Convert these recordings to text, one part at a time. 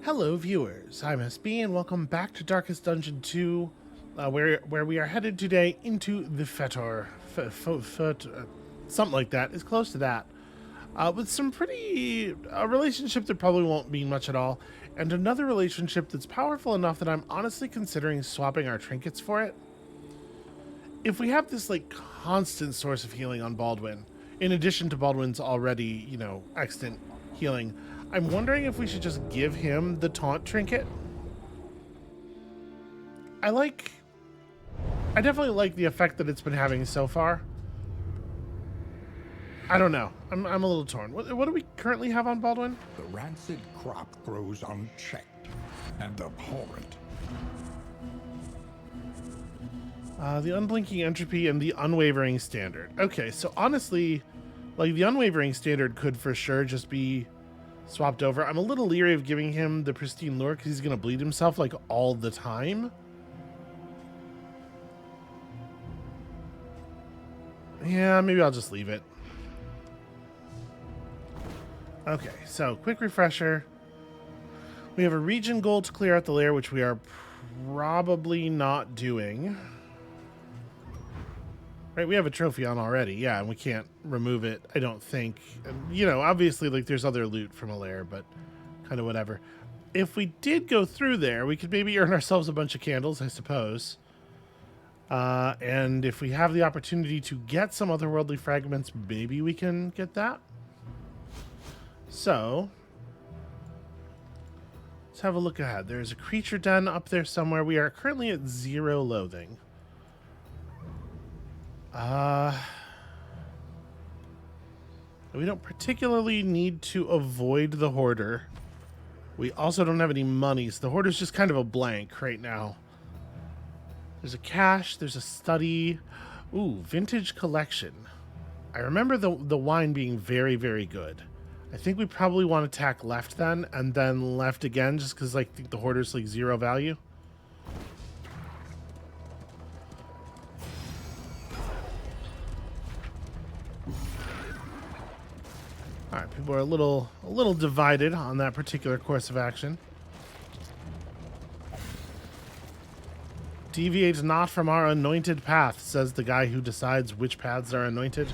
Hello viewers, I'm SB and welcome back to Darkest Dungeon 2, where we are headed today into the Fetor, something like that, it's close to that, with some a relationship that probably won't mean much at all, and another relationship that's powerful enough that I'm honestly considering swapping our trinkets for it. If we have this, constant source of healing on Baldwin, in addition to Baldwin's already, extant healing, I'm wondering if we should just give him the taunt trinket. I definitely like the effect that it's been having so far. I don't know. I'm a little torn. What do we currently have on Baldwin? The rancid crop grows unchecked and abhorrent. The unblinking entropy and the unwavering standard. Okay, so honestly, the unwavering standard could for sure just be swapped over. I'm a little leery of giving him the pristine lure because he's going to bleed himself all the time. Yeah, maybe I'll just leave it. Okay, so quick refresher. We have a region goal to clear out the lair, which we are probably not doing. Right, we have a trophy on already, yeah, and we can't remove it, I don't think. And, obviously, there's other loot from a lair, but kind of whatever. If we did go through there, we could maybe earn ourselves a bunch of candles, I suppose. And if we have the opportunity to get some otherworldly fragments, maybe we can get that. So, let's have a look ahead. There's a creature den up there somewhere. We are currently at 0 loathing. We don't particularly need to avoid the hoarder. We also don't have any money, so the hoarder's just kind of a blank right now. There's a cache, there's a study. Ooh, vintage collection. I remember the wine being very, very good. I think we probably want to tack left then, and then left again, just because I think the hoarder's 0 value. All right, people are a little divided on that particular course of action. Deviate not from our anointed path, says the guy who decides which paths are anointed.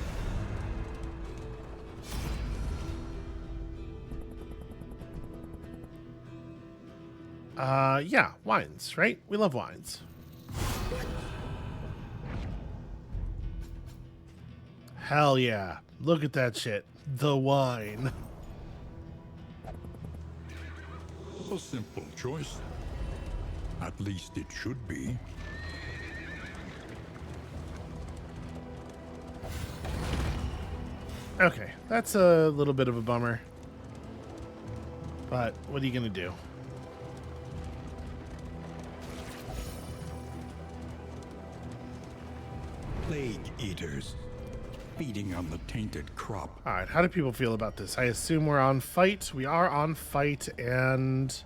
Yeah, wines, right? We love wines. Hell yeah. Look at that shit. The wine. A simple choice. At least it should be. Okay, that's a little bit of a bummer. But what are you gonna do? Plague eaters, feeding on the tainted crop. All right, how do people feel about this? I assume we're on fight. We are on fight, and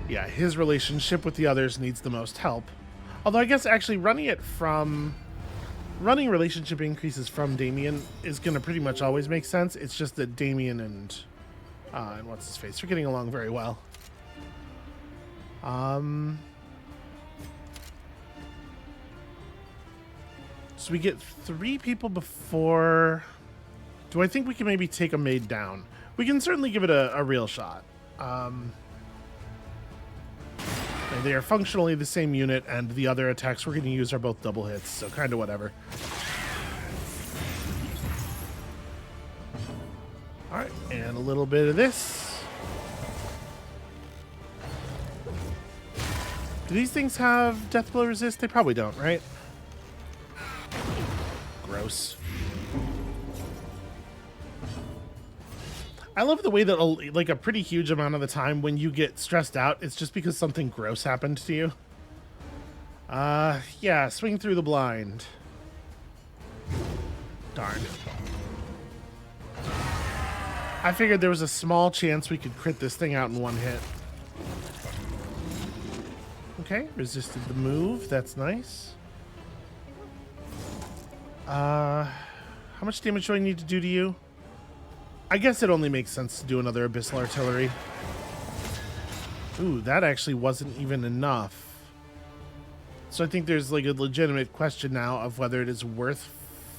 yeah, his relationship with the others needs the most help. Although I guess actually running relationship increases from Damien is going to pretty much always make sense. It's just that Damien and what's his face are getting along very well. So we get 3 people before. Do I think we can maybe take a maid down? We can certainly give it a real shot. And they are functionally the same unit, and the other attacks we're going to use are both double hits, so kind of whatever. All right, and a little bit of this. Do these things have death blow resist? They probably don't, right? Gross. I love the way that a pretty huge amount of the time when you get stressed out, it's just because something gross happened to you. Yeah, swing through the blind. Darn. I figured there was a small chance we could crit this thing out in one hit. Okay, resisted the move. That's nice. How much damage do I need to do to you? I guess it only makes sense to do another abyssal artillery. Ooh, that actually wasn't even enough. So I think there's like a legitimate question now of whether it is worth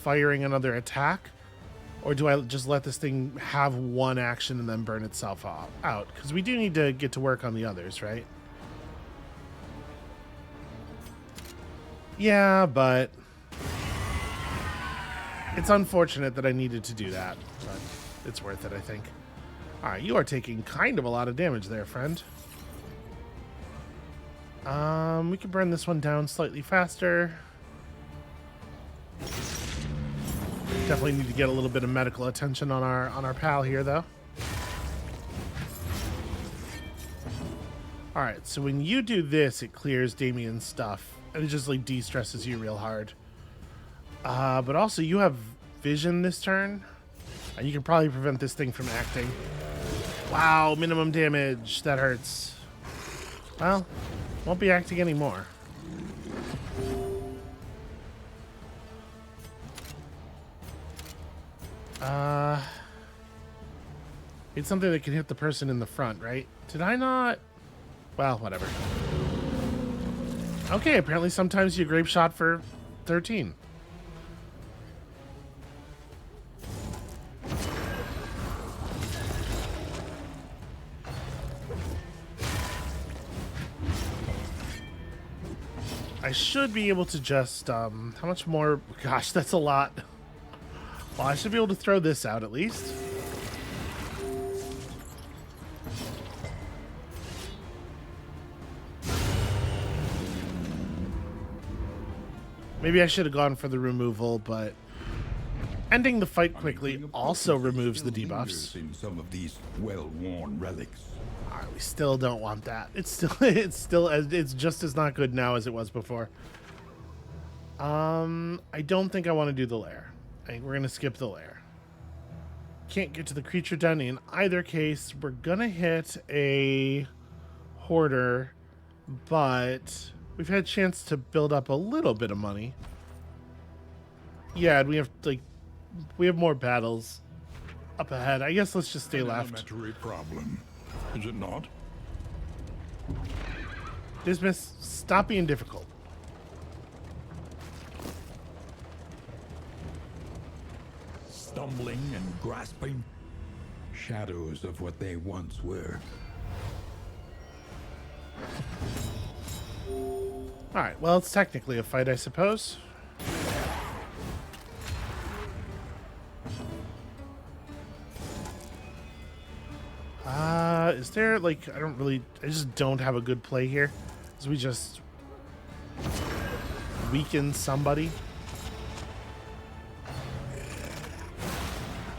firing another attack, or do I just let this thing have one action and then burn itself out? Because we do need to get to work on the others, right? Yeah, but it's unfortunate that I needed to do that, but it's worth it, I think. All right, you are taking kind of a lot of damage there, friend. We can burn this one down slightly faster. Definitely need to get a little bit of medical attention on our pal here, though. All right, so when you do this, it clears Damien's stuff, and it just like de-stresses you real hard. But also you have vision this turn, and you can probably prevent this thing from acting. Wow, minimum damage. That hurts. Well, won't be acting anymore. It's something that can hit the person in the front, right? Did I not? Well, whatever. Okay, apparently sometimes you grape shot for 13. I should be able to just, how much more? Gosh, that's a lot. Well, I should be able to throw this out at least. Maybe I should have gone for the removal, but ending the fight quickly also removes the debuffs. In some of these well-worn relics. All right, we still don't want that. It's just as not good now as it was before. I don't think I want to do the lair. I think we're gonna skip the lair. Can't get to the creature den in either case. We're gonna hit a hoarder, but we've had a chance to build up a little bit of money. Yeah, and we have more battles up ahead. I guess let's just stay left. Elementary problem, is it not? Dismiss, stop being difficult. Stumbling and grasping, shadows of what they once were. Alright, well, it's technically a fight, I suppose. Is there, like, I just don't have a good play here. So we just weaken somebody.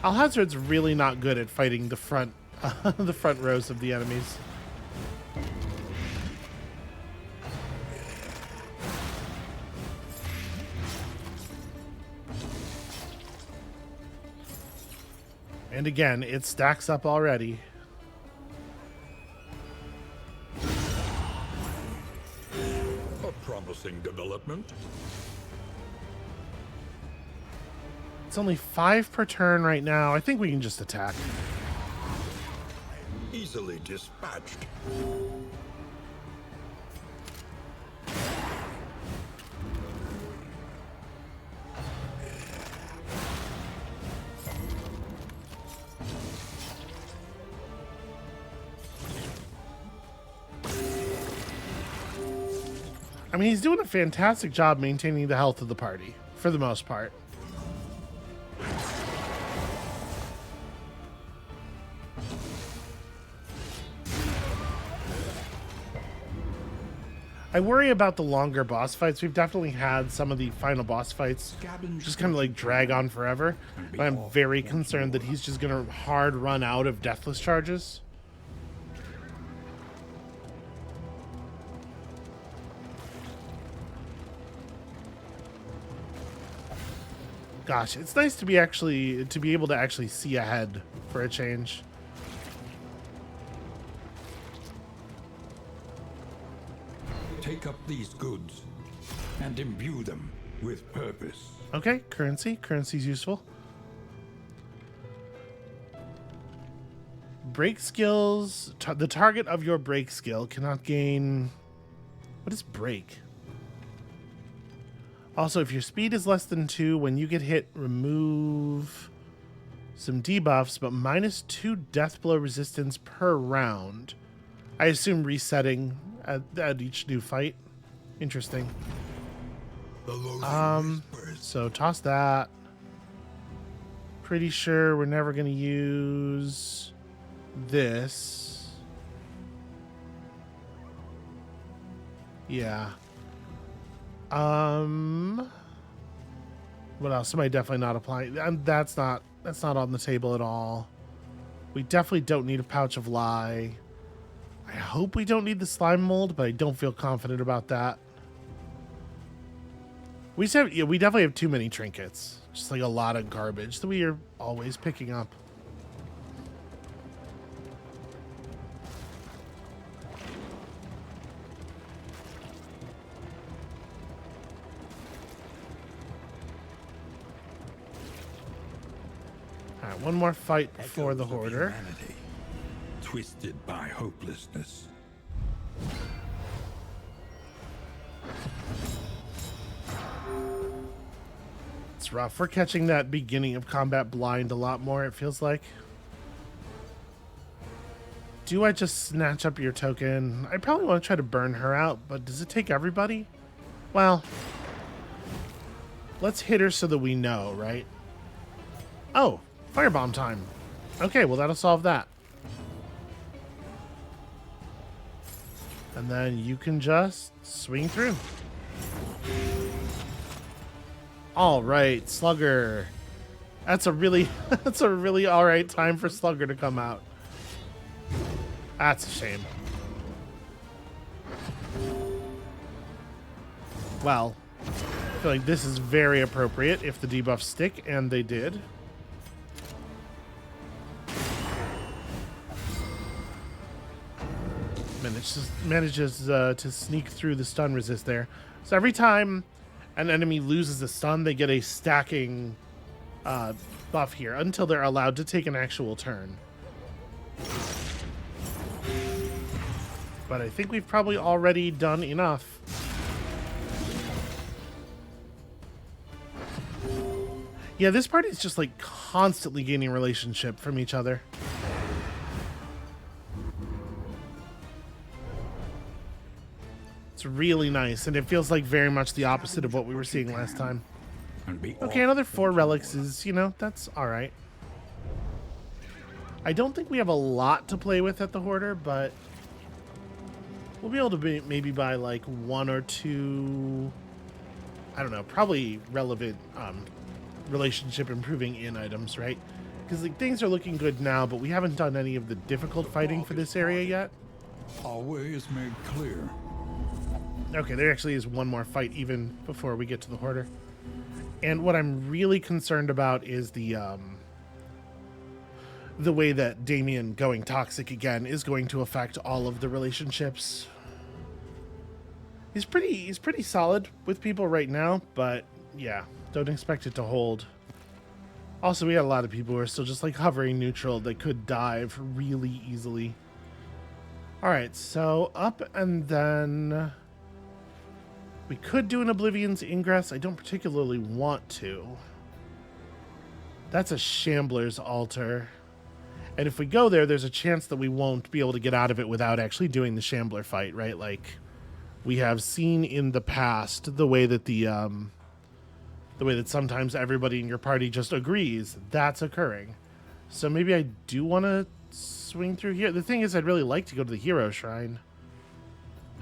Alhazred's really not good at fighting the front, the front rows of the enemies. And again, it stacks up already. A promising development. It's only 5 per turn right now. I think we can just attack. Easily dispatched. I mean, he's doing a fantastic job maintaining the health of the party, for the most part. I worry about the longer boss fights. We've definitely had some of the final boss fights just kind of like drag on forever. But I'm very concerned that he's just going to hard run out of Deathless charges. Gosh, it's nice to be able to actually see ahead for a change. Take up these goods and imbue them with purpose. Okay, currency. Currency's useful. Break skills. The target of your break skill cannot gain... What is break? Also, if your speed is less than 2, when you get hit, remove some debuffs, but -2 death blow resistance per round. I assume resetting at each new fight. Interesting. So toss that. Pretty sure we're never going to use this. Yeah. What else am I definitely not applying? That's not on the table at all. We definitely don't need a pouch of lye. I hope we don't need the slime mold, but I don't feel confident about that. We definitely have too many trinkets. Just like a lot of garbage that we are always picking up. Alright, one more fight before the hoarder. Humanity, twisted by hopelessness. It's rough. We're catching that beginning of combat blind a lot more, it feels like. Do I just snatch up your token? I probably want to try to burn her out, but does it take everybody? Well, let's hit her so that we know, right? Oh, firebomb time. Okay, well that'll solve that. And then you can just swing through. All right, Slugger. That's a really all right time for Slugger to come out. That's a shame. Well, I feel like this is very appropriate if the debuffs stick, and they did. Manages to sneak through the stun resist there. So every time an enemy loses a stun, they get a stacking buff here until they're allowed to take an actual turn. But I think we've probably already done enough. Yeah, this party is just like constantly gaining relationship from each other. It's really nice, and it feels like very much the opposite of what we were seeing last time. Okay, another 4 relics is, you know, that's alright. I don't think we have a lot to play with at the Hoarder, but we'll be able to maybe buy like 1 or 2, I don't know, probably relevant relationship improving in items, right? Because like, things are looking good now, but we haven't done any of the difficult fighting for this area yet. Our way is made clear. Okay, there actually is one more fight even before we get to the Hoarder. And what I'm really concerned about is the way that Damien going toxic again is going to affect all of the relationships. He's pretty solid with people right now, but yeah, don't expect it to hold. Also, we got a lot of people who are still just like hovering neutral that could dive really easily. All right, so up and then we could do an Oblivion's Ingress. I don't particularly want to. That's a Shambler's Altar. And if we go there, there's a chance that we won't be able to get out of it without actually doing the Shambler fight, right? Like we have seen in the past, the way that sometimes everybody in your party just agrees that's occurring. So maybe I do want to swing through here. The thing is, I'd really like to go to the Hero Shrine.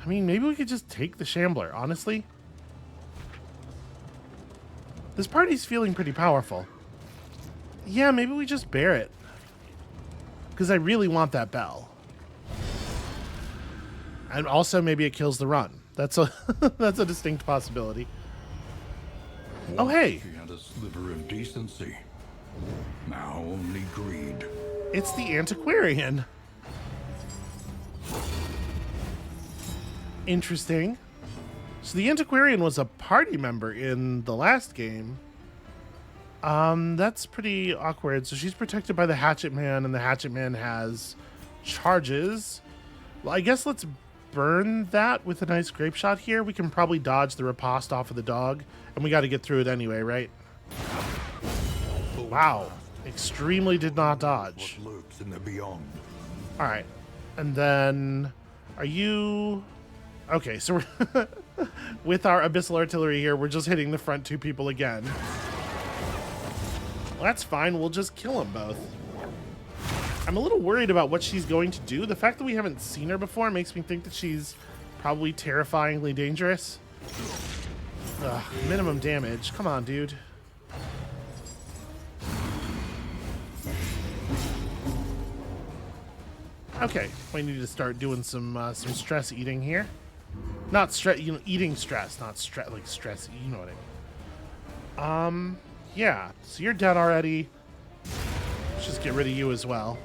I mean, maybe we could just take the Shambler, honestly. This party's feeling pretty powerful. Yeah, maybe we just bear it. Because I really want that bell. And also, maybe it kills the run. That's a that's a distinct possibility. Oh, hey! He had a sliver of decency. Now only greed. It's the Antiquarian. Interesting. So the Antiquarian was a party member in the last game. That's pretty awkward. So she's protected by the Hatchet Man, and the Hatchet Man has charges. Well, I guess let's burn that with a nice grape shot here. We can probably dodge the riposte off of the dog, and we got to get through it anyway, right? Wow. Extremely did not dodge. What lurks in the beyond? All right. And then are you... Okay, so we're with our Abyssal Artillery here, we're just hitting the front two people again. Well, that's fine. We'll just kill them both. I'm a little worried about what she's going to do. The fact that we haven't seen her before makes me think that she's probably terrifyingly dangerous. Ugh, minimum damage. Come on, dude. Okay, we need to start doing some stress eating here. Not stress, you know, eating stress, not stress, like stress. You know what I mean. Yeah. So you're dead already. Let's just get rid of you as well.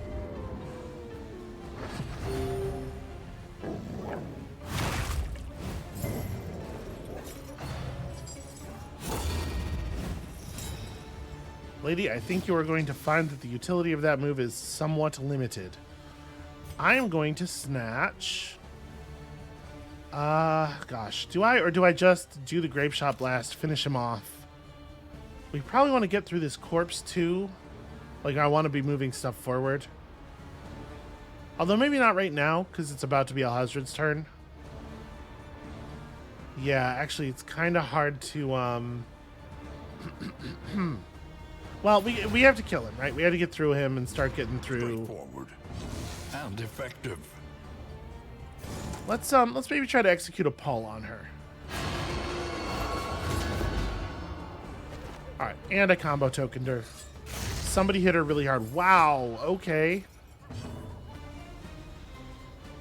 Lady, I think you are going to find that the utility of that move is somewhat limited. I am going to snatch. Gosh, do I just do the Grape Shot Blast, finish him off? We probably want to get through this corpse too. Like, I want to be moving stuff forward. Although maybe not right now, because it's about to be Alhazred's turn. Yeah, actually, it's kind of hard to, Well, we have to kill him, right? We have to get through him and start getting through. Straightforward and effective. Let's maybe try to execute a pull on her. All right, and I combo tokened her. Somebody hit her really hard. Wow, okay.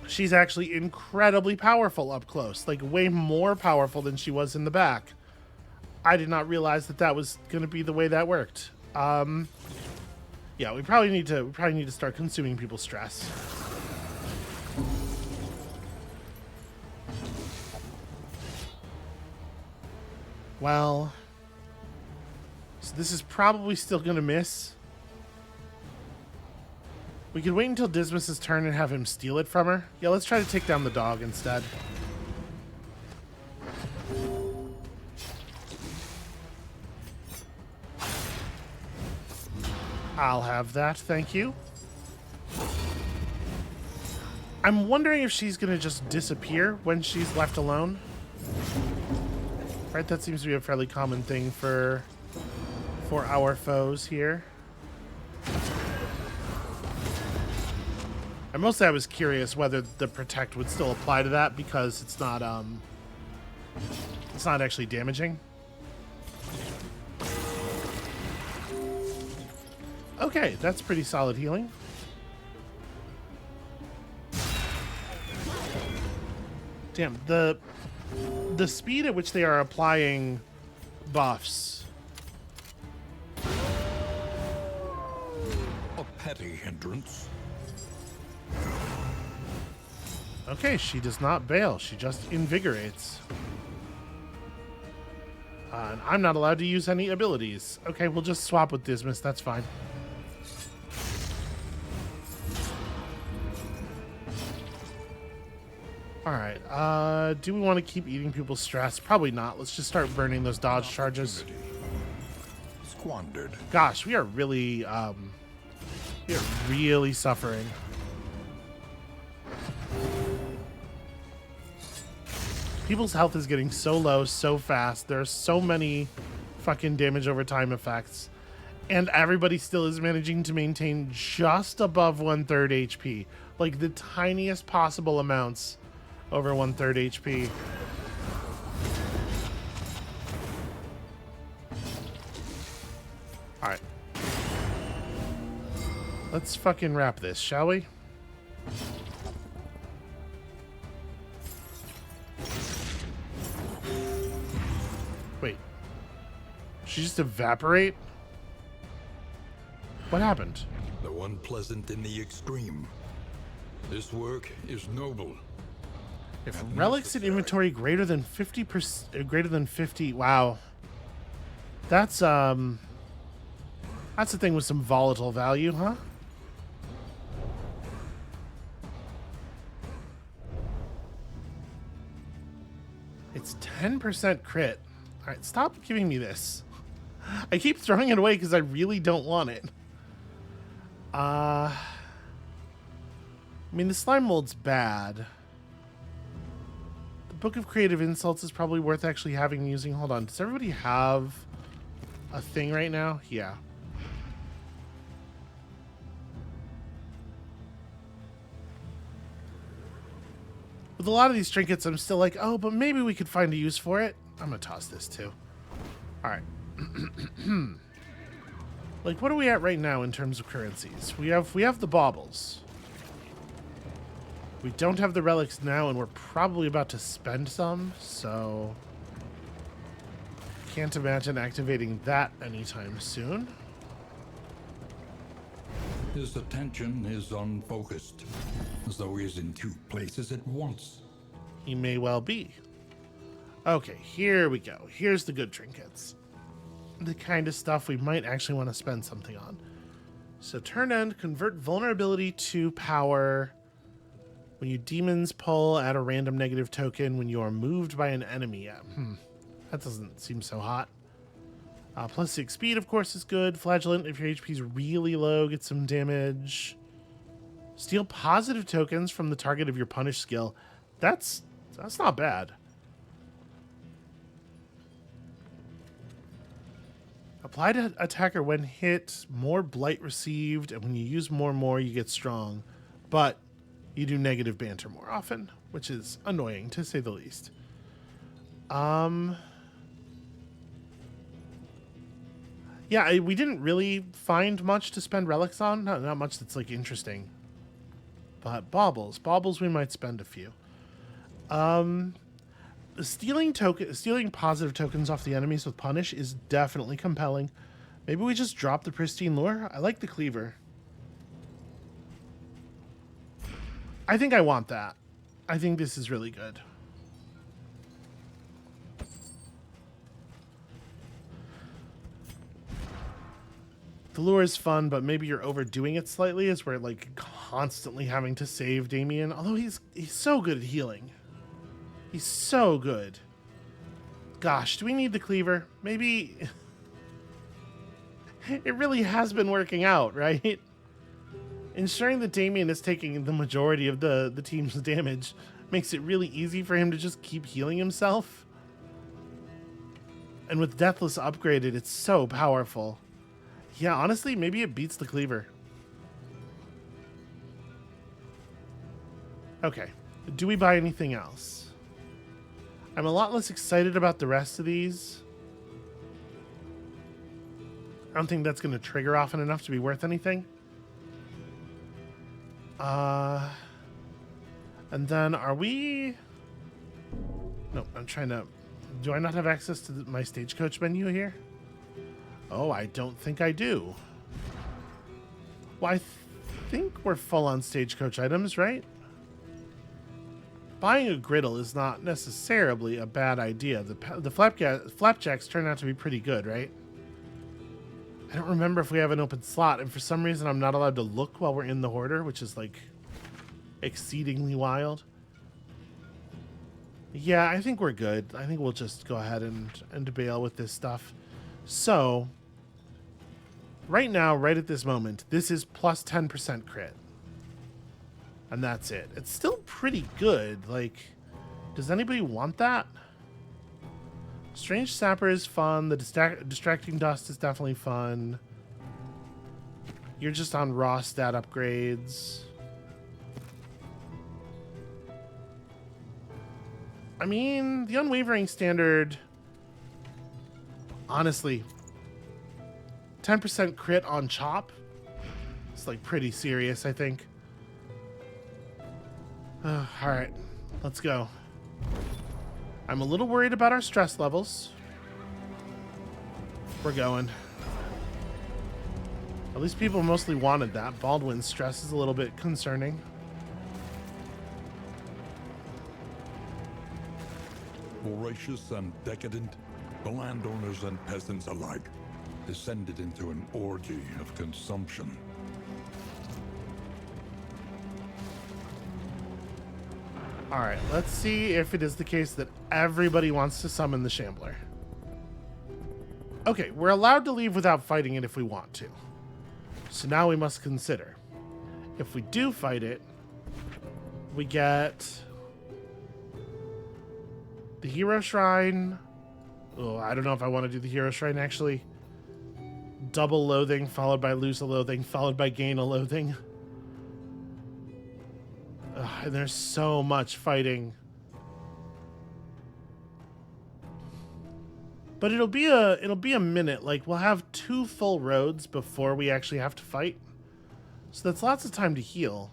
She's actually incredibly powerful up close, like way more powerful than she was in the back. I did not realize that that was going to be the way that worked. Yeah, we probably need to start consuming people's stress. Well, so this is probably still going to miss. We could wait until Dismas's turn and have him steal it from her. Yeah, let's try to take down the dog instead. I'll have that, thank you. I'm wondering if she's gonna just disappear when she's left alone. Right, that seems to be a fairly common thing for our foes here. And mostly I was curious whether the protect would still apply to that because it's not actually damaging. Okay, that's pretty solid healing. Damn, the speed at which they are applying buffs. A petty hindrance. Okay, she does not bail. She just invigorates. And I'm not allowed to use any abilities. Okay, we'll just swap with Dismas. That's fine. Alright, do we want to keep eating people's stress? Probably not. Let's just start burning those dodge charges. Squandered. Gosh, we are really suffering. People's health is getting so low so fast. There are so many fucking damage over time effects. And everybody still is managing to maintain just above 1/3 HP. Like the tiniest possible amounts over 1/3 HP. Alright. Let's fucking wrap this, shall we? Wait. She just evaporate? What happened? The one pleasant in the extreme. This work is noble. If and relics in necessary. inventory greater than 50%, greater than 50, wow. That's That's the thing with some volatile value, huh? It's 10% crit. All right, stop giving me this. I keep throwing it away because I really don't want it. I mean, the slime mold's bad. The Book of Creative Insults is probably worth actually having and using. Hold on, does everybody have a thing right now? Yeah. With a lot of these trinkets, I'm still like, oh, but maybe we could find a use for it. I'm gonna toss this too. All right. Like, what are we at right now in terms of currencies? We have the baubles. We don't have the relics now, and we're probably about to spend some, so can't imagine activating that anytime soon. His attention is unfocused, as though he is in two places at once. He may well be. Okay, here we go. Here's the good trinkets. The kind of stuff we might actually want to spend something on. So turn end, convert vulnerability to power. When you demons pull, add a random negative token when you are moved by an enemy. That doesn't seem so hot. Plus 6 speed, of course, is good. Flagellant, if your HP is really low, get some damage. Steal positive tokens from the target of your punish skill. That's not bad. Apply to attacker when hit, more blight received, and when you use more, you get strong. But you do negative banter more often, which is annoying, to say the least. Yeah, we didn't really find much to spend relics on. Not much that's, like, interesting. But baubles. Baubles, we might spend a few. Stealing positive tokens off the enemies with punish is definitely compelling. Maybe we just drop the pristine lure. I like the cleaver. I think I want that. I think this is really good. The lure is fun, but maybe you're overdoing it slightly as we're like constantly having to save Damien. Although he's so good at healing. He's so good. Gosh, do we need the cleaver? Maybe it really has been working out, right? Ensuring that Damien is taking the majority of the team's damage makes it really easy for him to just keep healing himself. And with Deathless upgraded, it's so powerful. Yeah, honestly, maybe it beats the cleaver. Okay, do we buy anything else? I'm a lot less excited about the rest of these. I don't think that's going to trigger often enough to be worth anything. And then are we... No, I'm trying to... Do I not have access to my stagecoach menu here? Oh, I don't think I do. Well, I think we're full on stagecoach items, right? Buying a griddle is not necessarily a bad idea. The flapjacks turn out to be pretty good, right? I don't remember if we have an open slot, and for some reason I'm not allowed to look while we're in the hoarder, which is like exceedingly wild. Yeah, I think we're good. I think we'll just go ahead and bail with this stuff. So, right now, right at this moment, this is plus 10% crit. And that's it. It's still pretty good. Like, does anybody want that? Strange Sapper is fun. The Distracting Dust is definitely fun. You're just on raw stat upgrades. I mean, the Unwavering Standard, honestly, 10% crit on Chop. It's like pretty serious, I think. All right, let's go. I'm a little worried about our stress levels. We're going. At least people mostly wanted that. Baldwin's stress is a little bit concerning. Voracious and decadent, the landowners and peasants alike. descended into an orgy of consumption. Alright, let's see if it is the case that everybody wants to summon the Shambler. Okay, we're allowed to leave without fighting it if we want to. So now we must consider. If we do fight it, we get the Hero Shrine. Oh, I don't know if I want to do the Hero Shrine, actually. Double loathing, followed by lose a loathing, followed by gain a loathing. Ugh, and there's so much fighting. But it'll be a minute. Like, we'll have 2 full roads before we actually have to fight. So that's lots of time to heal.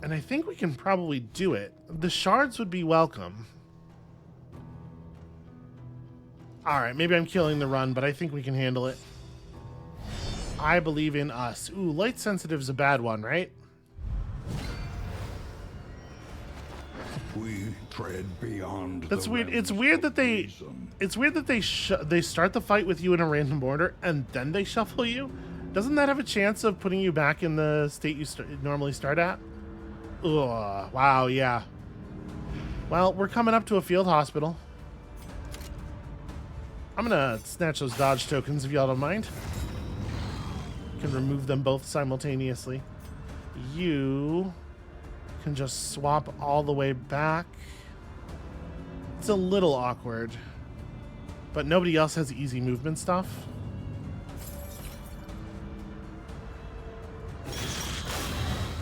And I think we can probably do it. The shards would be welcome. Alright, maybe I'm killing the run, but I think we can handle it. I believe in us. Ooh, light sensitive is a bad one, right? We tread beyond. That's weird. It's weird that they they start the fight with you in a random order and then they shuffle you. Doesn't that have a chance of putting you back in the state you normally start at? Ugh, wow, yeah. Well, we're coming up to a field hospital. I'm gonna snatch those dodge tokens if y'all don't mind. Can remove them both simultaneously. You can just swap all the way back. It's a little awkward, but nobody else has easy movement stuff.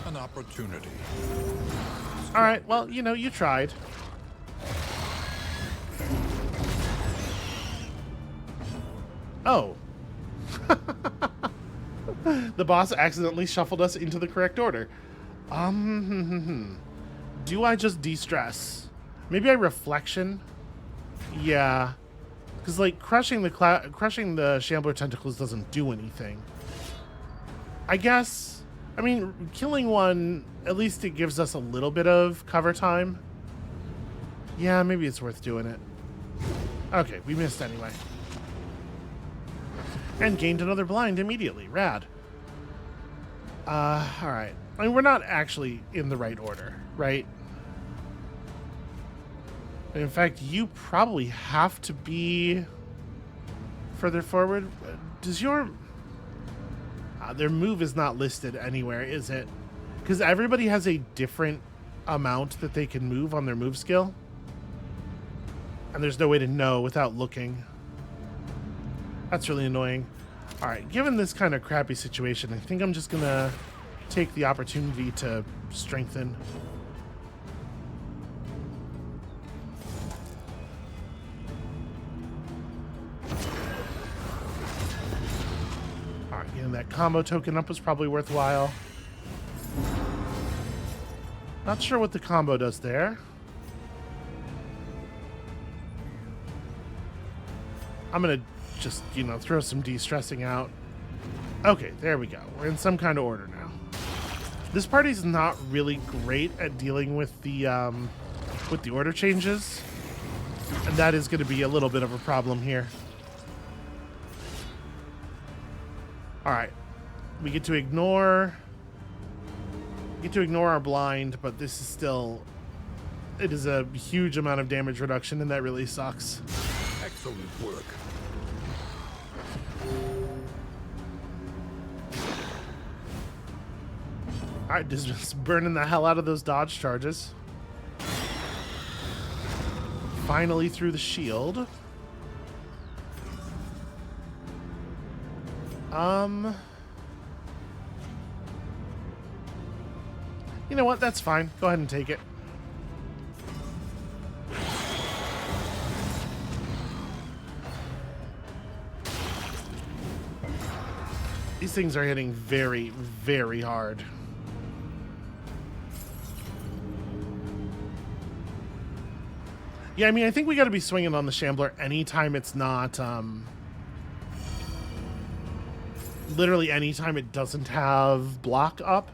An opportunity. All right, well, you know, you tried. Oh. The boss accidentally shuffled us into the correct order. Do I just de-stress? Maybe I reflection? Yeah. Because, like, crushing the Shambler tentacles doesn't do anything. I guess, I mean, killing one, at least it gives us a little bit of cover time. Yeah, maybe it's worth doing it. Okay, we missed anyway. And gained another blind immediately. Rad. Alright. I mean, we're not actually in the right order, right? In fact, you probably have to be further forward. Does your... their move is not listed anywhere, is it? Because everybody has a different amount that they can move on their move skill. And there's no way to know without looking. That's really annoying. Alright, given this kind of crappy situation, I think I'm just gonna take the opportunity to strengthen. Alright, getting that combo token up was probably worthwhile. Not sure what the combo does there. I'm gonna just, you know, throw some de-stressing out. Okay, there we go. We're in some kind of order now. This party's not really great at dealing with the order changes, and that is going to be a little bit of a problem here. All right, we get to ignore our blind, but this is still, it is a huge amount of damage reduction, and that really sucks. Excellent work. Alright, just burning the hell out of those dodge charges. Finally through the shield. You know what? That's fine. Go ahead and take it. These things are hitting very, very hard. Yeah, I mean, I think we got to be swinging on the Shambler anytime it's not, literally anytime it doesn't have block up.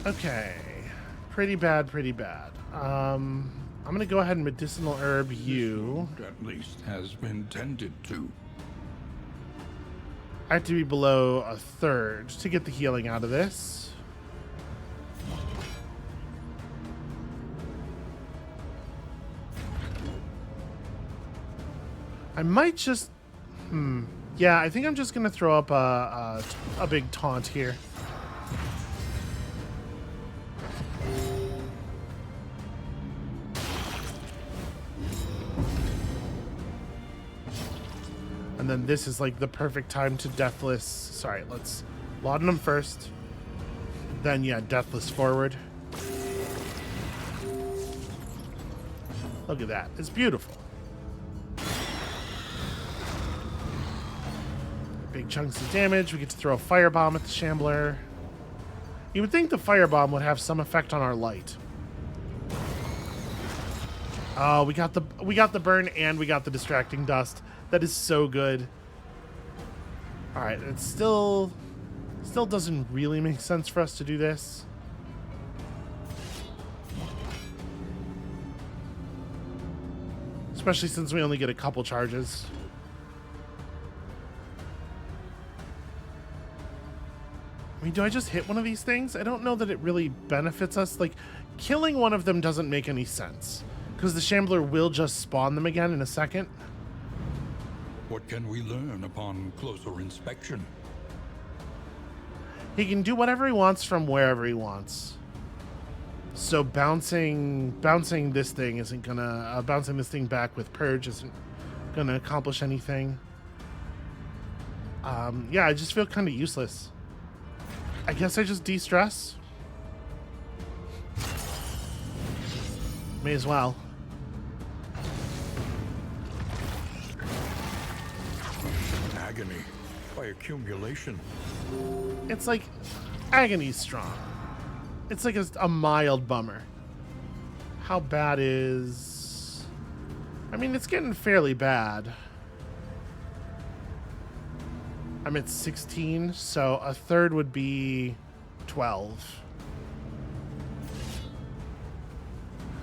Okay. Pretty bad, pretty bad. I'm going to go ahead and medicinal herb you. At least has been tended to. I have to be below a third to get the healing out of this. I might just... Yeah, I think I'm just going to throw up a big taunt here. And then this is like the perfect time to Deathless. Sorry, let's Laudanum first. Then, yeah, Deathless forward. Look at that. It's beautiful. Big chunks of damage. We get to throw a firebomb at the Shambler. You would think the firebomb would have some effect on our light. Oh, we got the burn and we got the distracting dust. That is so good. All right, it still doesn't really make sense for us to do this. Especially since we only get a couple charges. I mean, do I just hit one of these things? I don't know that it really benefits us. Like, killing one of them doesn't make any sense. Because the Shambler will just spawn them again in a second. What can we learn upon closer inspection? He can do whatever he wants from wherever he wants. So bouncing this thing isn't gonna... bouncing this thing back with Purge isn't gonna accomplish anything. Yeah, I just feel kind of useless. I guess I just de-stress. May as well. Agony by accumulation. It's like agony's strong. It's like a mild bummer. How bad is... I mean, it's getting fairly bad. I'm at 16, so a third would be 12.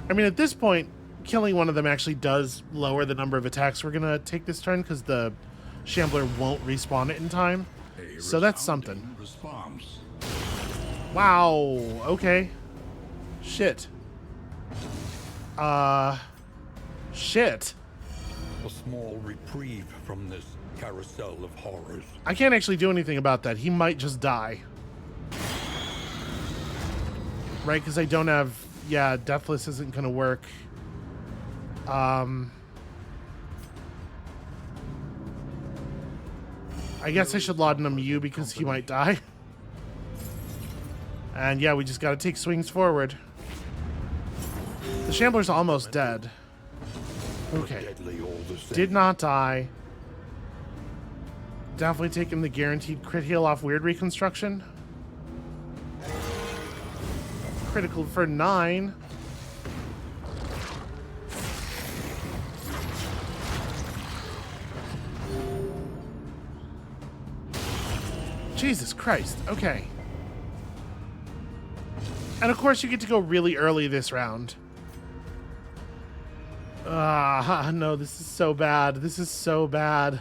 I mean, at this point, killing one of them actually does lower the number of attacks we're going to take this turn because the Shambler won't respawn it in time. So that's something. Response. Wow, okay. Shit. Shit. A small reprieve from this carousel of horrors. I can't actually do anything about that. He might just die. Right, because I don't have... Yeah, Deathless isn't going to work. I guess I should Laudanum you because he might die. And yeah, we just got to take swings forward. The Shambler's almost dead. Okay. Did not die. Definitely taking the guaranteed crit heal off Weird Reconstruction. Critical for 9. Jesus Christ. Okay. And of course you get to go really early this round. No, this is so bad. This is so bad.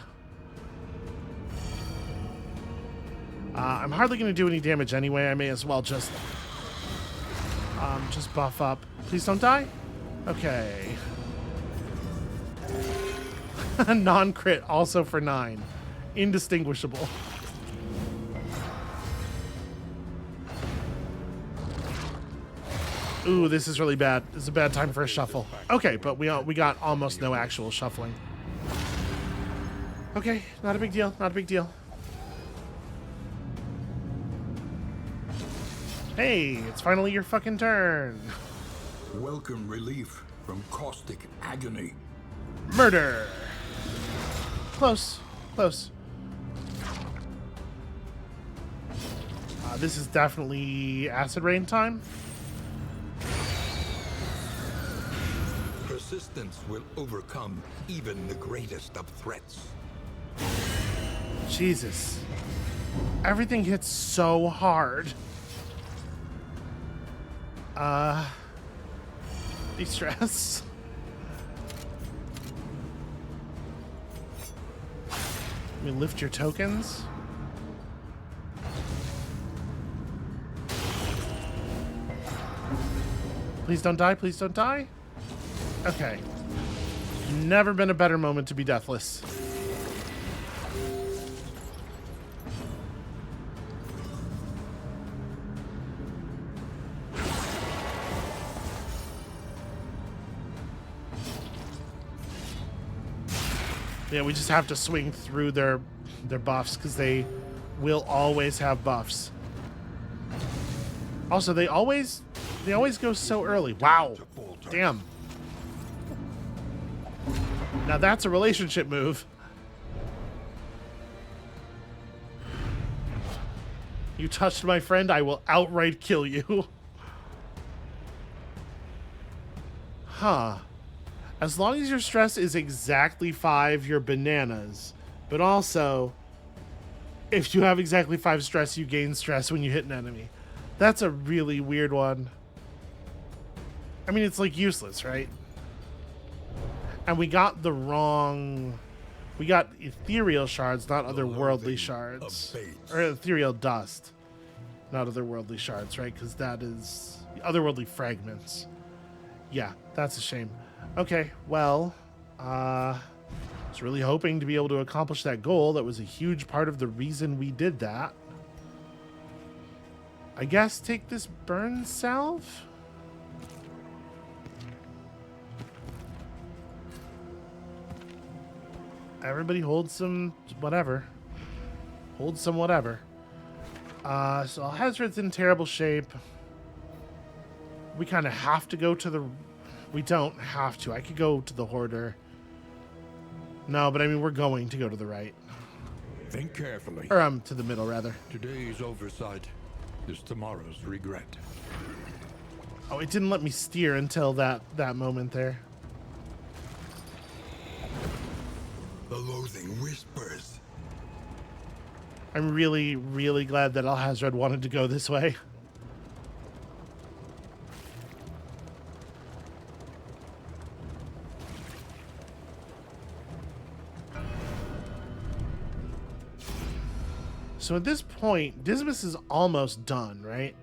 I'm hardly going to do any damage anyway. I may as well just buff up. Please don't die. Okay. Non-crit also for 9. Indistinguishable. Ooh, this is really bad. This is a bad time for a shuffle. Okay, but we got almost no actual shuffling. Okay, not a big deal. Not a big deal. Hey, it's finally your fucking turn. Welcome relief from caustic agony. Murder. Close. Close. This is definitely acid rain time. Persistence will overcome even the greatest of threats. Jesus. Everything hits so hard. De-stress. Let me lift your tokens. Please don't die, please don't die. Okay. Never been a better moment to be deathless. Yeah, we just have to swing through their buffs because they will always have buffs. Also, they always go so early. Wow. Damn. Now that's a relationship move. You touched my friend, I will outright kill you. Huh. As long as your stress is exactly 5, you're bananas. But also, if you have exactly 5 stress, you gain stress when you hit an enemy. That's a really weird one. I mean, it's like useless, right? And we got the wrong... We got ethereal shards, not otherworldly shards. Or ethereal dust, not otherworldly shards, right? Because that is otherworldly fragments. Yeah, that's a shame. Okay, well, I was really hoping to be able to accomplish that goal. That was a huge part of the reason we did that. I guess take this burn salve? Everybody hold some whatever. Hold some whatever. So Alhazred's in terrible shape. We kind of have to go to the... We don't have to. I could go to the Hoarder. No, but I mean, we're going to go to the right. Think carefully. Or, to the middle, rather. Today's oversight is tomorrow's regret. Oh, it didn't let me steer until that moment there. The loathing whispers. I'm really, really glad that Alhazred wanted to go this way. So at this point, Dismas is almost done, right?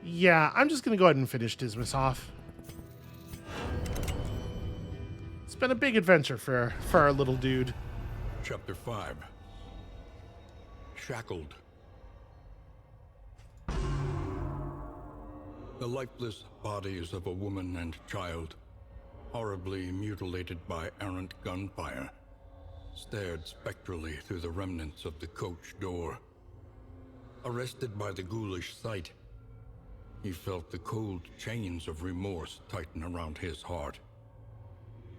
Yeah, I'm just going to go ahead and finish Dismas off. It's been a big adventure for our little dude. Chapter 5. Shackled. The lifeless bodies of a woman and child, horribly mutilated by errant gunfire, stared spectrally through the remnants of the coach door. Arrested by the ghoulish sight, he felt the cold chains of remorse tighten around his heart.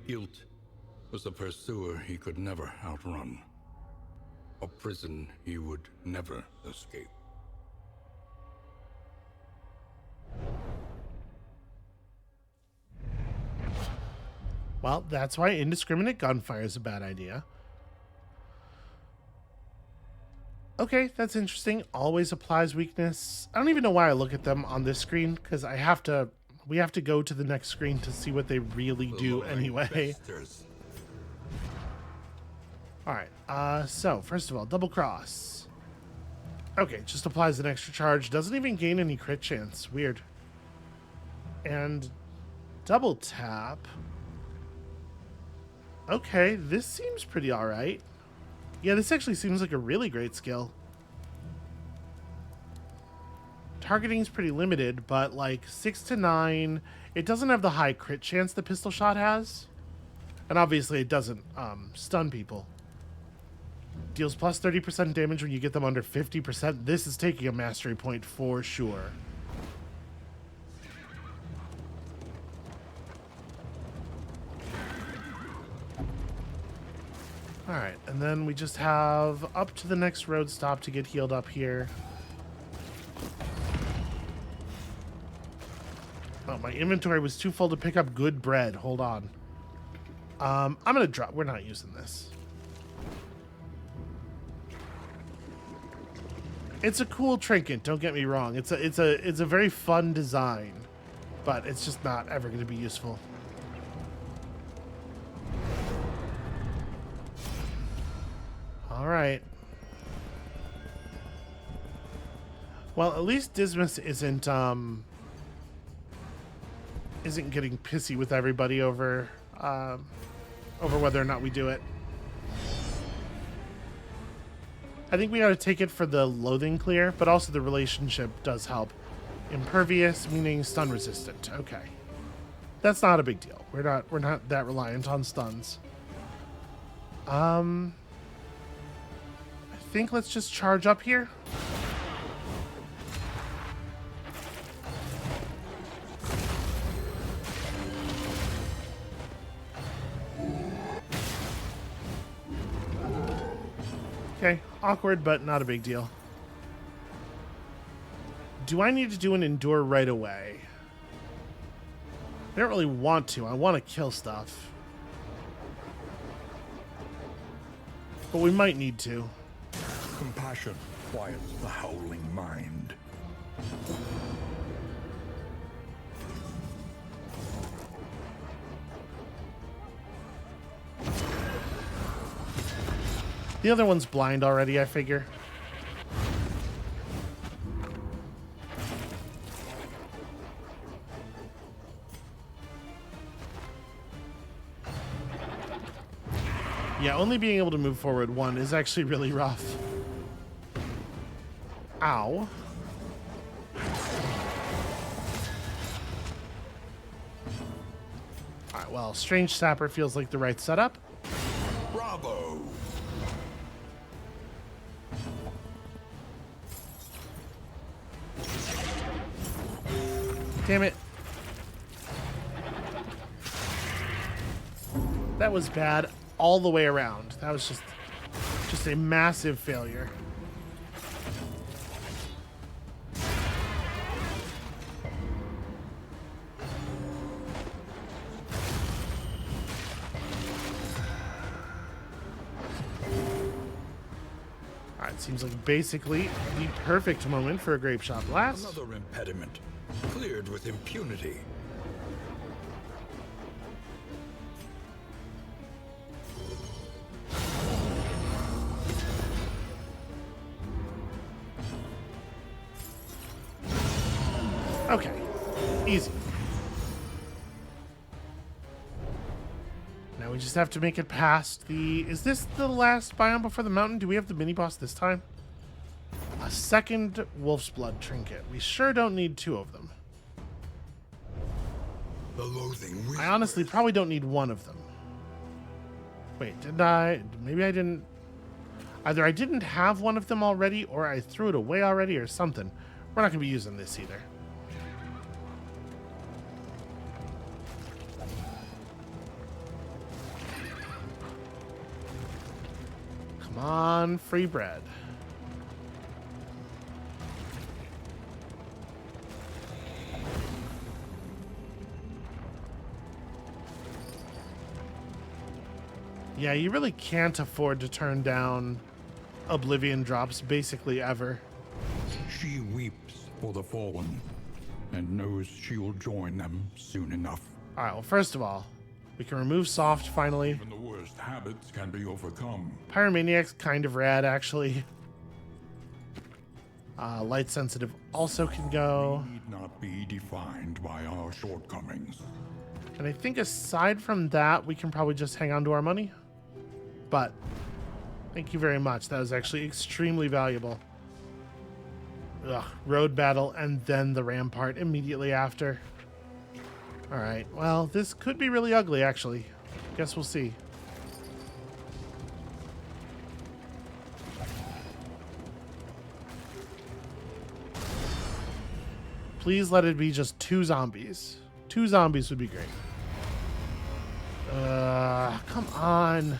Guilt was a pursuer he could never outrun, a prison he would never escape. Well, that's why indiscriminate gunfire is a bad idea. Okay, that's interesting. Always applies weakness. I don't even know why I look at them on this screen, because we have to go to the next screen to see what they really do anyway. Alright, so first of all, double cross. Okay, just applies an extra charge. Doesn't even gain any crit chance. Weird. And double tap. Okay, this seems pretty alright. Yeah, this actually seems like a really great skill. Targeting's pretty limited, but like 6 to 9, it doesn't have the high crit chance the pistol shot has. And obviously it doesn't stun people. Deals plus 30% damage when you get them under 50%. This is taking a mastery point for sure. Alright, and then we just have up to the next road stop to get healed up here. Oh, my inventory was too full to pick up good bread. Hold on. I'm gonna drop... We're not using this. It's a cool trinket, don't get me wrong. It's a very fun design, but it's just not ever going to be useful. All right. Well, at least Dismas isn't getting pissy with everybody over whether or not we do it. I think we ought to take it for the loathing clear, but also the relationship does help. Impervious meaning stun resistant. Okay. That's not a big deal. We're not that reliant on stuns. I think let's just charge up here. Okay, awkward, but not a big deal. Do I need to do an endure right away? I don't really want to. I want to kill stuff. But we might need to. Compassion quiets the howling mind. The other one's blind already, I figure. Yeah, only being able to move forward one is actually really rough. Ow. Alright, well, Strange Sapper feels like the right setup. Bravo! Damn it. That was bad all the way around. That was just a massive failure. Alright, seems like basically the perfect moment for a Grape Shot Blast. Another impediment, cleared with impunity. Okay, easy. Now we just have to make it past the... Is this the last biome before the mountain? Do we have the mini-boss this time? A second Wolf's Blood trinket. We sure don't need two of them. The loathing I honestly probably don't need one of them. Wait, did I? Maybe I didn't... Either I didn't have one of them already, or I threw it away already, or something. We're not going to be using this either. Come on, free bread. Yeah, you really can't afford to turn down Oblivion drops basically ever. She weeps for the fallen and knows she'll join them soon enough. All right, well, first of all, we can remove soft finally. Even the worst habits can be overcome. Pyromaniac's kind of rad, actually. Light sensitive also can go. Need not be defined by our shortcomings. And I think aside from that, we can probably just hang on to our money. But thank you very much. That was actually extremely valuable. Ugh, road battle and then the rampart immediately after. All right, well, this could be really ugly, actually. Guess we'll see. Please let it be just 2 zombies. 2 zombies would be great. Come on.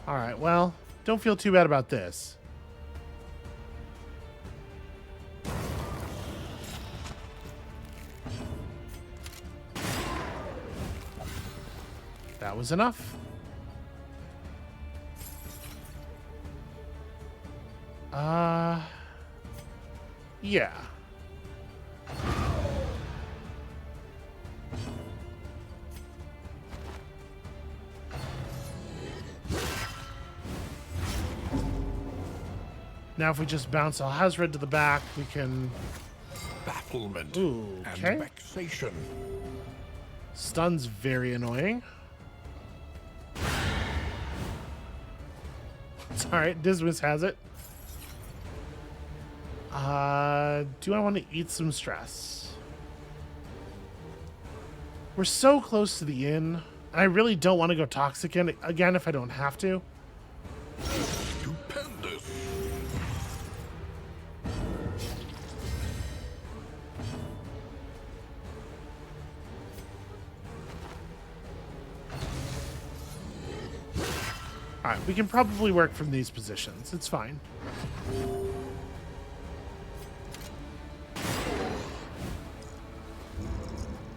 All right, well, don't feel too bad about this. That was enough. Yeah. Now if we just bounce Alhazred to the back, we can... Bafflement okay. and vexation. Stun's very annoying. It's alright, Dismas has it. Do I want to eat some stress? We're so close to the inn. I really don't want to go toxic again if I don't have to. Stupendous. Alright, we can probably work from these positions. It's fine.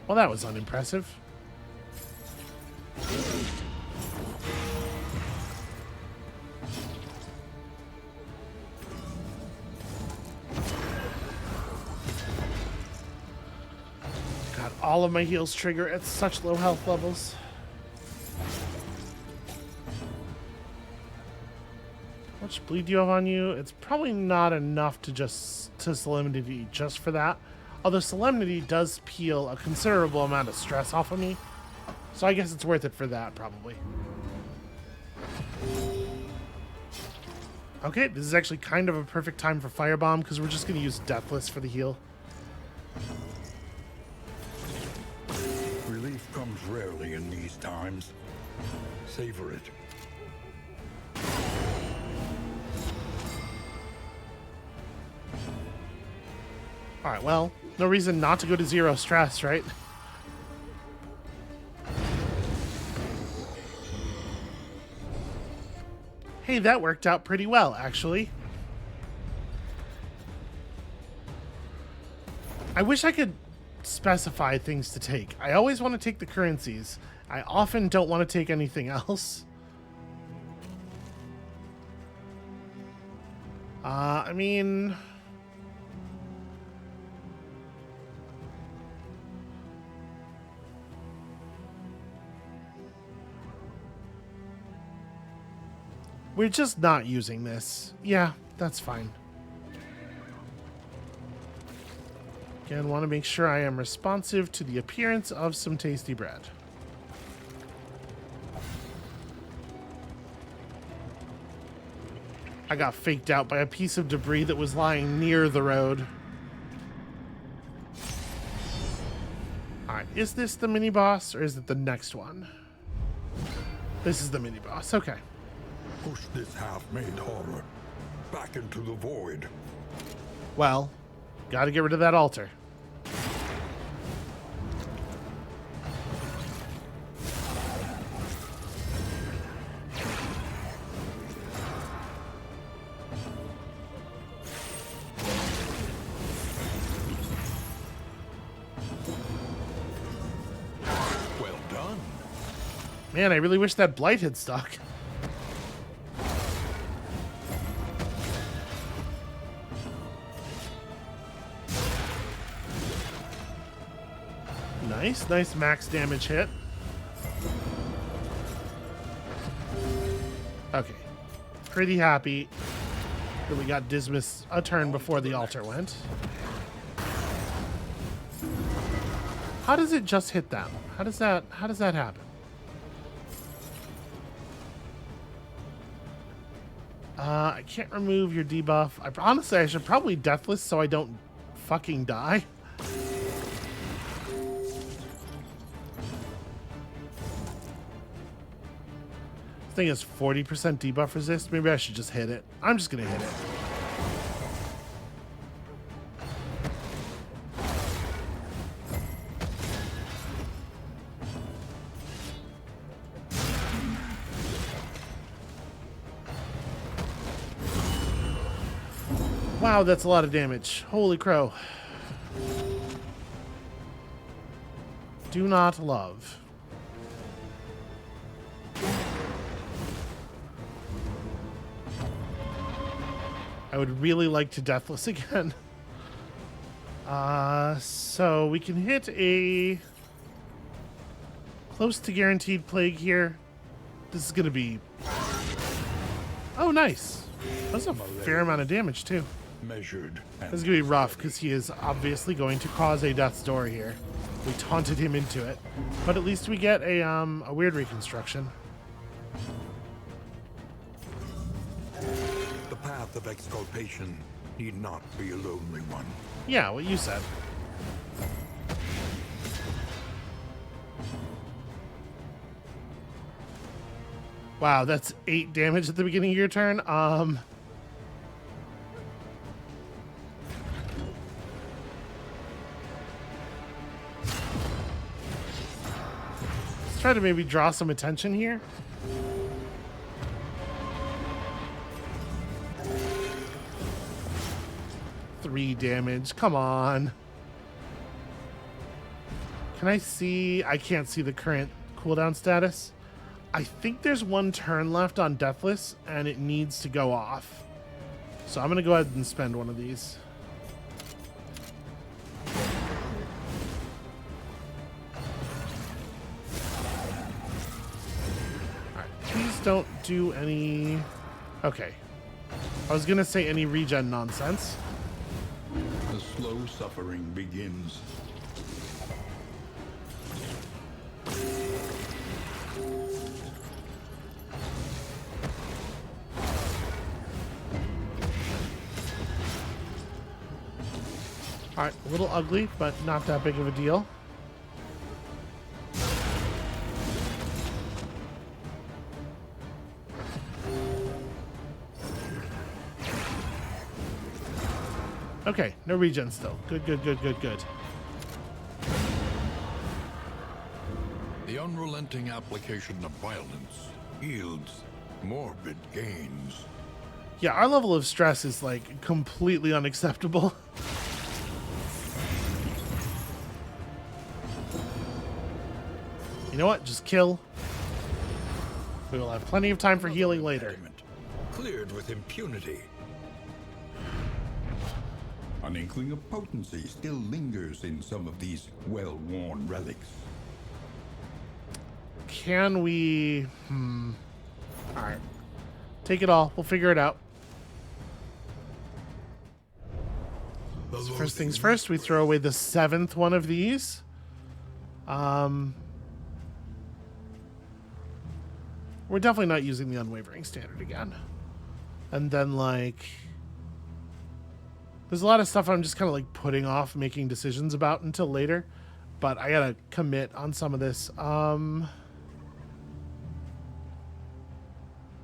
Well, that was unimpressive. God, all of my heals trigger at such low health levels. How much bleed do you have on you? It's probably not enough to Solemnity just for that. Although Solemnity does peel a considerable amount of stress off of me. So I guess it's worth it for that, probably. Okay, this is actually kind of a perfect time for Firebomb, because we're just going to use Deathless for the heal. Relief comes rarely in these times. Savor it. Alright, well, no reason not to go to 0 stress, right? Hey, that worked out pretty well, actually. I wish I could specify things to take. I always want to take the currencies. I often don't want to take anything else. I mean... We're just not using this. Yeah, that's fine. Again, want to make sure I am responsive to the appearance of some tasty bread. I got faked out by a piece of debris that was lying near the road. Alright, is this the mini-boss or is it the next one? This is the mini-boss, okay. Push this half-made horror back into the void. Well, gotta get rid of that altar. Well done. Man, I really wish that blight had stuck. Nice max damage hit. Okay. Pretty happy that we got Dismas a turn before the altar went. How does it just hit them? How does that happen? I can't remove your debuff. Honestly, I should probably Deathless so I don't fucking die. Thing is 40% debuff resist. Maybe I should just hit it. I'm just gonna hit it. Wow, that's a lot of damage. Holy crow. Do not love. I would really like to Deathless again. So we can hit a close to guaranteed plague here. This is going to be... Oh, nice. That's a fair amount of damage, too. Measured. This is going to be rough, because he is obviously going to cause a death's door here. We taunted him into it. But at least we get a weird reconstruction. The path of exculpation need not be a lonely one. Yeah, what you said. Wow, that's 8 damage at the beginning of your turn. Let's try to maybe draw some attention here. Three damage. Come on. Can I see? I can't see the current cooldown status. I think there's 1 turn left on Deathless, and it needs to go off. So I'm going to go ahead and spend one of these. Alright, please don't do any... Okay. I was going to say any regen nonsense. The slow suffering begins. Alright, a little ugly, but not that big of a deal. Okay, no regen still. Good, good, good, good, good. The unrelenting application of violence yields morbid gains. Yeah, our level of stress is, like, completely unacceptable. You know what? Just kill. We will have plenty of time for healing later. Cleared with impunity. An inkling of potency still lingers in some of these well-worn relics. Can we... Alright. Take it all. We'll figure it out. So first things first, we throw away the 7th one of these. We're definitely not using the unwavering standard again. And then, like... There's a lot of stuff I'm just kind of, like, putting off making decisions about until later. But I gotta commit on some of this.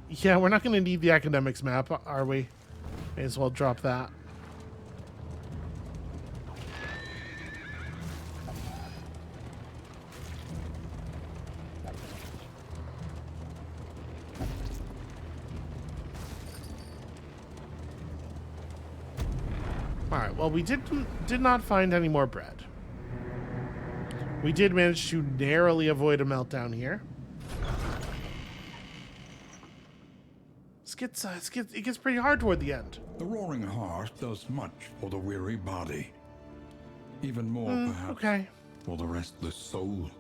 Yeah, we're not gonna need the academics map, are we? May as well drop that. Alright, well, we did not find any more bread. We did manage to narrowly avoid a meltdown here. It gets pretty hard toward the end. The roaring heart does much for the weary body. Even more, perhaps, Okay. for the restless soul.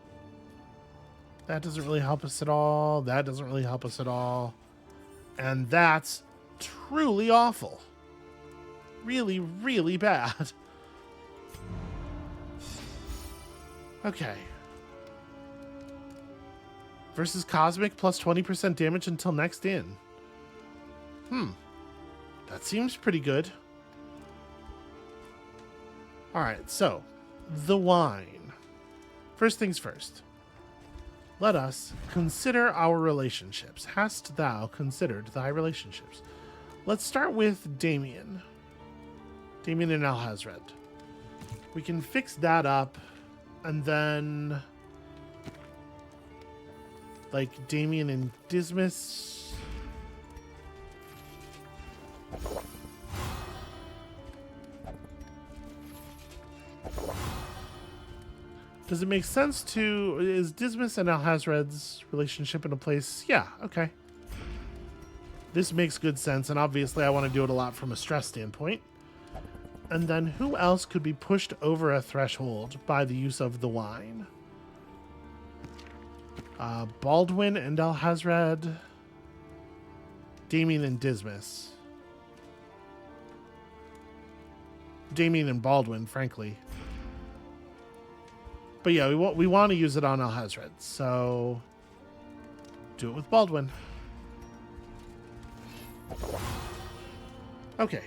That doesn't really help us at all. That doesn't really help us at all. And that's truly awful. Really, really bad. Okay. Versus Cosmic plus 20% damage until next in. That seems pretty good. Alright, so. The wine. First things first. Let us consider our relationships. Hast thou considered thy relationships? Let's start with Damien. Damien and Alhazred. We can fix that up, and then like Damien and Dismas. Does it make sense to... Is Dismas and Alhazred's relationship in a place? Yeah, okay. This makes good sense, and obviously I want to do it a lot from a stress standpoint. And then who else could be pushed over a threshold by the use of the wine? Baldwin and Alhazred, Damien and Dismas. Damien and Baldwin, frankly. But yeah, we want to use it on Alhazred, so do it with Baldwin. Okay,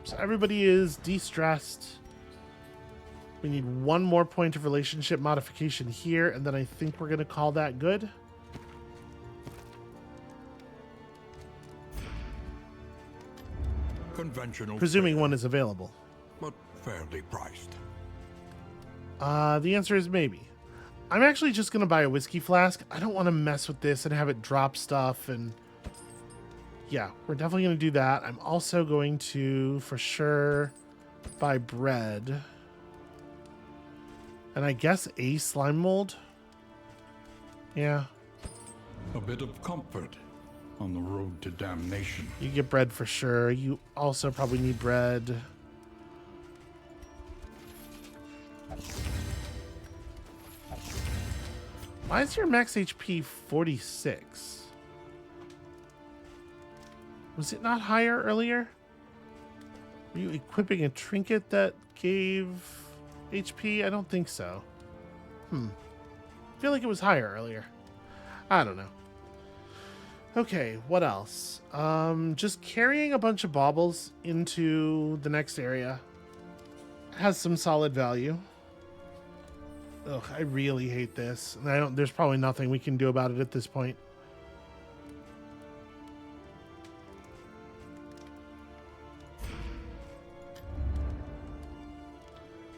so everybody is de-stressed. We need one more point of relationship modification here, and then I think we're going to call that good. Conventional. Presuming fare, one is available. but fairly priced. The answer is maybe. I'm actually just going to buy a whiskey flask. I don't want to mess with this and have it drop stuff. And yeah, we're definitely going to do that. I'm also going to, for sure, buy bread. And I guess a slime mold. Yeah. A bit of comfort on the road to damnation. You get bread for sure. You also probably need bread. Why is your max HP 46? Was it not higher earlier? Were you equipping a trinket that gave HP? I don't think so. I feel like it was higher earlier. I don't know. Okay, what else? Just carrying a bunch of baubles into the next area has some solid value. Ugh, I really hate this. And there's probably nothing we can do about it at this point.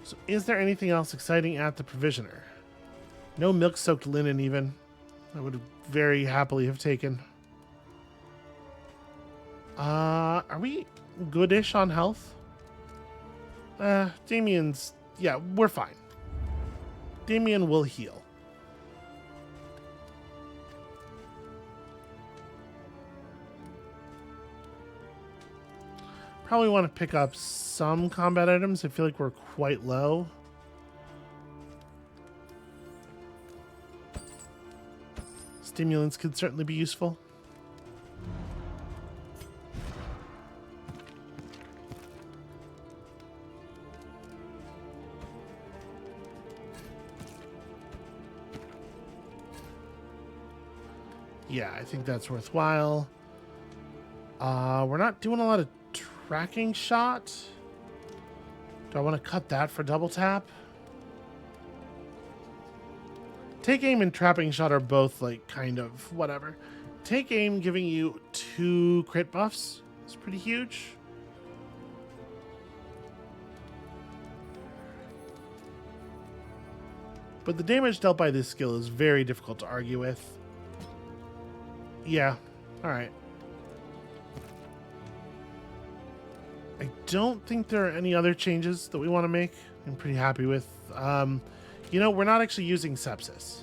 So is there anything else exciting at the Provisioner? No milk-soaked linen even. I would very happily have taken. Are we goodish on health? Damien's... Yeah, we're fine. Damien will heal. Probably want to pick up some combat items. I feel like we're quite low. Stimulants could certainly be useful. Yeah, I think that's worthwhile. We're not doing a lot of tracking shot. Do I want to cut that for double tap? Take aim and trapping shot are both like kind of whatever. Take aim giving you 2 crit buffs. It's pretty huge. But the damage dealt by this skill is very difficult to argue with. Yeah, alright. I don't think there are any other changes that we want to make. I'm pretty happy with. You know, we're not actually using sepsis.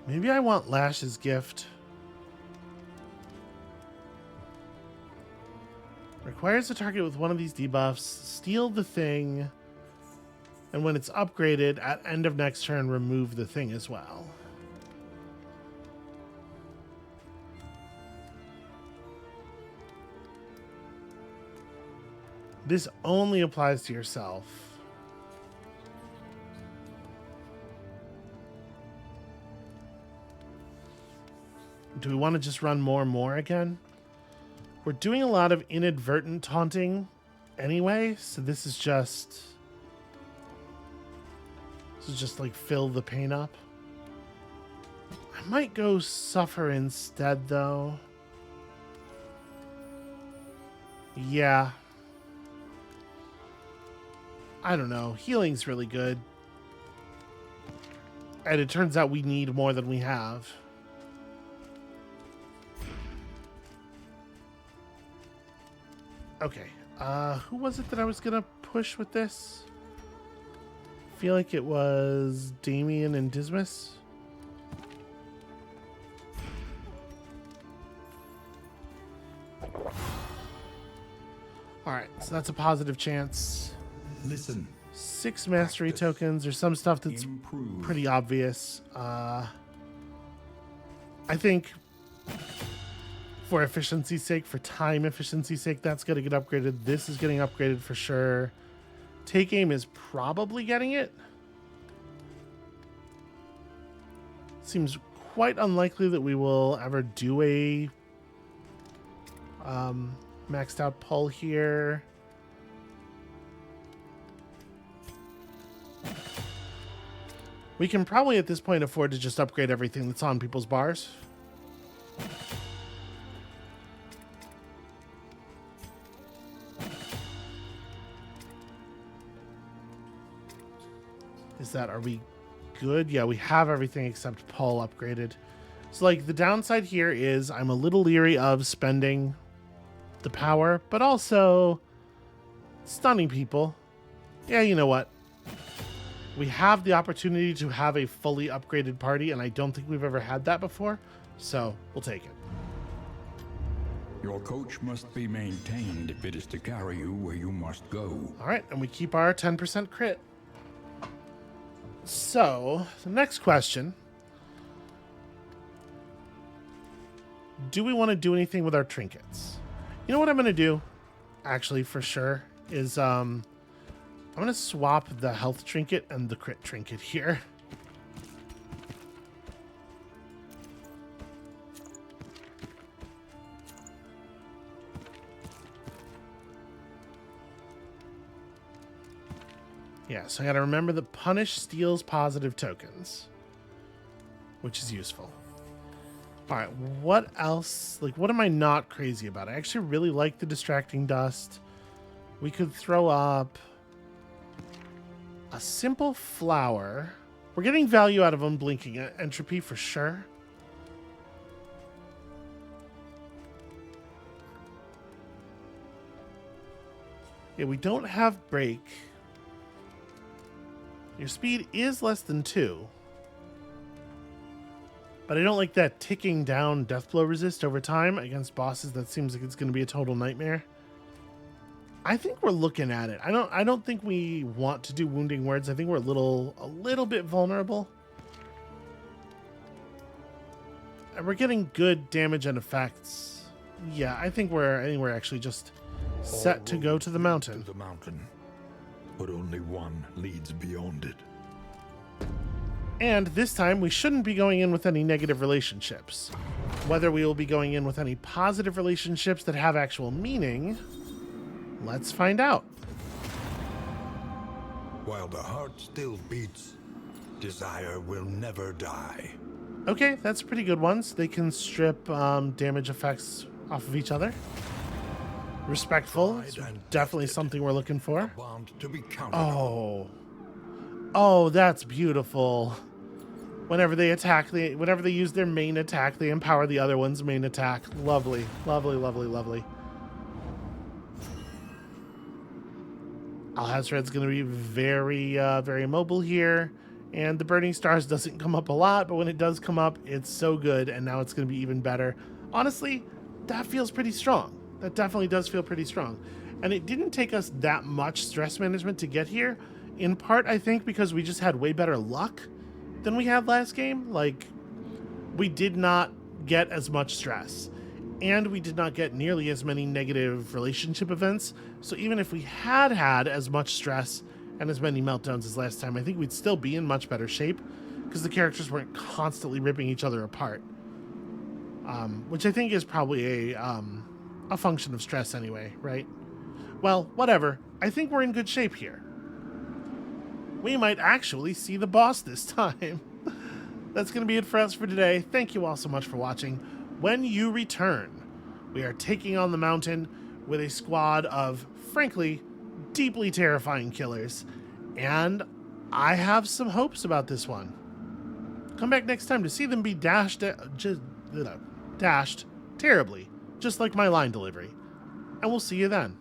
Maybe I want Lash's gift. Requires a target with one of these debuffs. Steal the thing. And when it's upgraded, at end of next turn, remove the thing as well. This only applies to yourself. Do we want to just run more and more again? We're doing a lot of inadvertent taunting anyway, so this is just like fill the pain up. I might go suffer instead though. Yeah. I don't know. Healing's really good. And it turns out we need more than we have. Okay. Who was it that I was gonna push with this? feel like it was Damien and Dismas. Alright, so that's a positive chance. Listen. 6 mastery tokens. There's some stuff that's Improve. pretty obvious. I think for efficiency's sake, for time efficiency's sake, that's going to get upgraded. This is getting upgraded for sure. Take aim is probably getting it. Seems quite unlikely that we will ever do a maxed out pull here. We can probably at this point afford to just upgrade everything that's on people's bars. Are we good? Yeah, we have everything except Paul upgraded. So like the downside here is I'm a little leery of spending the power, but also stunning people. Yeah, you know what? We have the opportunity to have a fully upgraded party, and I don't think we've ever had that before, so we'll take it. Your coach must be maintained if it is to carry you where you must go. All right, and we keep our 10% crit. So, the next question. Do we want to do anything with our trinkets? You know what I'm going to do, actually, for sure, is I'm going to swap the health trinket and the crit trinket here. Yeah, so I gotta remember that punish steals positive tokens, which is useful. All right, what else? Like, what am I not crazy about? I actually really like the distracting dust. We could throw up a simple flower. We're getting value out of unblinking entropy for sure. Yeah, we don't have break. Your speed is less than 2. But I don't like that ticking down death blow resist over time against bosses. That seems like it's going to be a total nightmare. I think we're looking at it. I don't think we want to do wounding words. I think we're a little bit vulnerable. And we're getting good damage and effects. Yeah, I think we're actually just set to go to the mountain. To the mountain. But only one leads beyond it. And this time, we shouldn't be going in with any negative relationships. Whether we will be going in with any positive relationships that have actual meaning, let's find out. While the heart still beats, desire will never die. Okay, that's pretty good ones. They can strip damage effects off of each other. Respectful. It's definitely something we're looking for. Bond to be counted on. Oh, that's beautiful. Whenever they use their main attack, they empower the other one's main attack. Lovely, lovely, lovely, lovely. Alhazred's going to be very, very mobile here. And the Burning Stars doesn't come up a lot, but when it does come up, it's so good. And now it's going to be even better. Honestly, that feels pretty strong. That definitely does feel pretty strong. And it didn't take us that much stress management to get here. In part, I think, because we just had way better luck than we had last game. Like, we did not get as much stress. And we did not get nearly as many negative relationship events. So even if we had as much stress and as many meltdowns as last time, I think we'd still be in much better shape. Because the characters weren't constantly ripping each other apart. Which I think is probably a function of stress anyway, right? Well, whatever. I think we're in good shape here. We might actually see the boss this time. That's going to be it for us for today. Thank you all so much for watching. When you return, we are taking on the mountain with a squad of, frankly, deeply terrifying killers. And I have some hopes about this one. Come back next time to see them be dashed terribly, just like my line delivery. And we'll see you then.